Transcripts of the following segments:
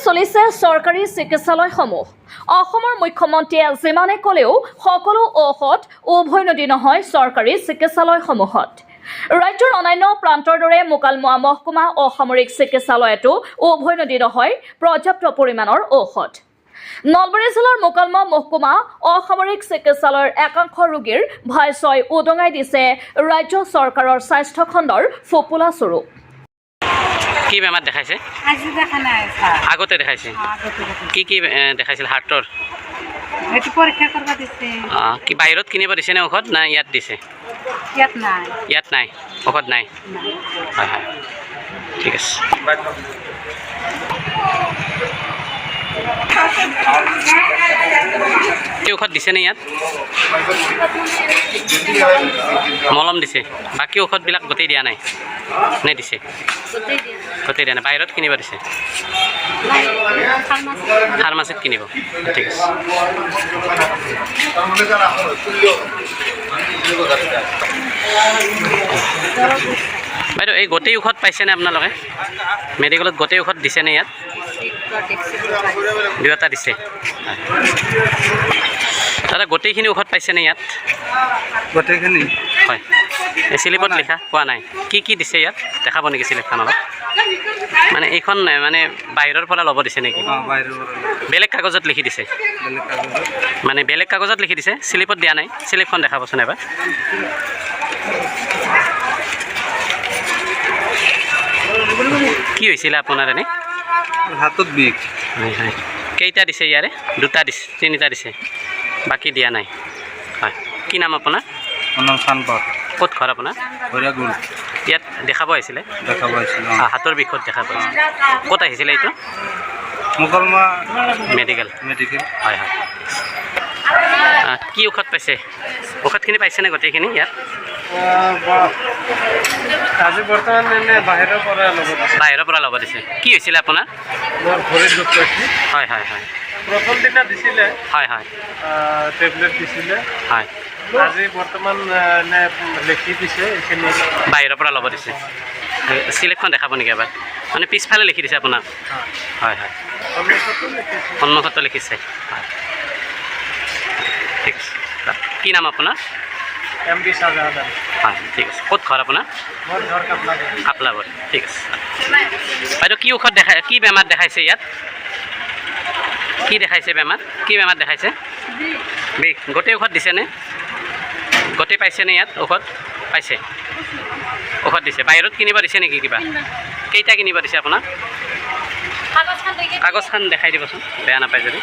চলিছে চৰকাৰী চিকিৎসালয়সমূহ। অসমৰ মুখ্যমন্ত্ৰীয়ে যিমানে ক'লেও সকলো ঔষধ উভৈনদী নহয় চৰকাৰী চিকিৎসালয়সমূহত। ৰাজ্যৰ অন্যান্য প্ৰান্তৰ দৰে মোকালমোৱা মহকুমা অসামৰিক চিকিৎসালয়তো উভৈনদী নহয় পৰ্যাপ্ত পৰিমাণৰ ঔষধ। নলবাৰী জিলাৰ মোকালমোৱা মহকুমা অসামৰিক চিকিৎসালয়ৰ একাংশ ৰোগীৰ ভাইচয় উদঙাই দিছে ৰাজ্য চৰকাৰৰ স্বাস্থ্য খণ্ডৰ ফোপোলা স্বৰূপ। কি বেমাৰ দেখাইছে? আজি দেখা নাই আগতে দেখাইছে। কি কি দেখাইছিল? হাৰ্টৰ এটো পৰীক্ষা কৰিব দিছে। কি বাহিৰত কিনিব দিছে নে ঔষধ না ইয়াত দিছে? ইয়াত নাই। ইয়াত নাই, ঔষধ নাই। হয় হয়, ঠিক আছে। কি ঔষধ দিছে নে ইয়াত? মলম দিছে, বাকী ঔষধবিলাক গোটেই দিয়া নাই নে দিছে? গোটেই দিয়া নাই, বাহিৰত কিনিব দিছে। ফাৰ্মাচীত কিনিব, ঠিক আছে। বাইদেউ, এই গোটেই ঔষধ পাইছেনে আপোনালোকে? মেডিকেলত গোটেই ঔষধ দিছেনে ইয়াত? দুটা দিছে। দাদা, গোটেইখিনি ঔষধ পাইছেনে ইয়াত? গোটেইখিনি হয়। এই চিলিপত লিখা পোৱা নাই। কি কি দিছে ইয়াত দেখাব নেকি চিলিপখন অলপ? মানে এইখন মানে বাহিৰৰ পৰা ল'ব দিছে নেকি? বেলেগ কাগজত লিখি দিছে? মানে বেলেগ কাগজত লিখি দিছে, চিলিপত দিয়া নাই। চিলিপখন দেখাবচোন এবাৰ। কি হৈছিলে আপোনাৰ এনেই? হাতত বিষ। হয় হয়। কেইটা দিছে ইয়াৰে? দুটা দিছে, তিনিটা দিছে, বাকী দিয়া নাই। হয়। কি নাম আপোনাৰ? চানপাত। ক'ত ঘৰ আপোনাৰ? ভৈৰাগুল। ইয়াত দেখাব আহিছিলে? দেখাব আহিছিল। হাতৰ বিষত দেখা পাইছে। ক'ত আহিছিলে এইটো? মোকালমোৱা মেডিকেল। মেডিকেল। হয় হয়। কি ঔষধ পাইছে? ঔষধখিনি পাইছেনে গোটেইখিনি ইয়াত? আজি বৰ্তমান এনে বাহিৰৰ পৰা ল'ব দিছে। বাহিৰৰ পৰা ল'ব দিছে। কি হৈছিলে আপোনাৰ? মোৰ ভৰিত দুখ পাইছে। হয় হয় হয়। প্ৰথম দিনা দিছিলে, হয় হয় টেবলেট দিছিলে। হয়। আজি বৰ্তমান এনে লিখি দিছে, এইখিনি বাহিৰৰ পৰা ল'ব দিছে। চিলেকখন দেখাব নেকি এবাৰ? মানে পিছফালে লিখি দিছে আপোনাক? হয় হয়। সন্মুখতো লিখিছে? হয়, ঠিক আছে। কি নাম আপোনাৰ? MD শাহজাহান। হয়, ঠিক আছে। ক'ত ঘৰ আপোনাৰ? মোৰ ঘৰ কাপলাগুৰি। কাপলাগুৰি, ঠিক আছে। বাইদেউ, কি ঔষধ দেখাই, কি বেমাৰ দেখাইছে ইয়াত? কি দেখাইছে বেমাৰ? কি বেমাৰ দেখাইছে? বিষ। গোটেই ঔষধ দিছেনে? গোটেই পাইছেনে ইয়াত ঔষধ? পাইছে, ঔষধ দিছে। বাহিৰত কিনিব দিছে নেকি কিবা? কেইটা কিনিব দিছে আপোনাক? কাগজখন দেখাই দিবচোন, বেয়া নাপায় যদি।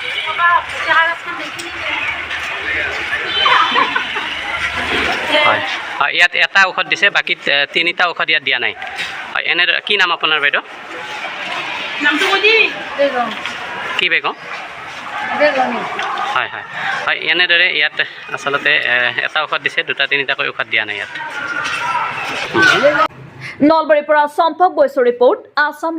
হয় হয়, ইয়াত এটা ঔষধ দিছে, বাকী তিনিটা ঔষধ ইয়াত দিয়া নাই। হয়, এনে কি নাম আপোনাৰ বাইদেউ? কি বেগম? হয় হয় হয়, এনেদৰে ইয়াত আচলতে এটা ঔষধ দিছে, দুটা তিনিটাকৈ ঔষধ দিয়া নাই ইয়াত। নলবাৰীৰ পৰা চম্পক বৈশ্য ৰিপৰ্ট, আছাম।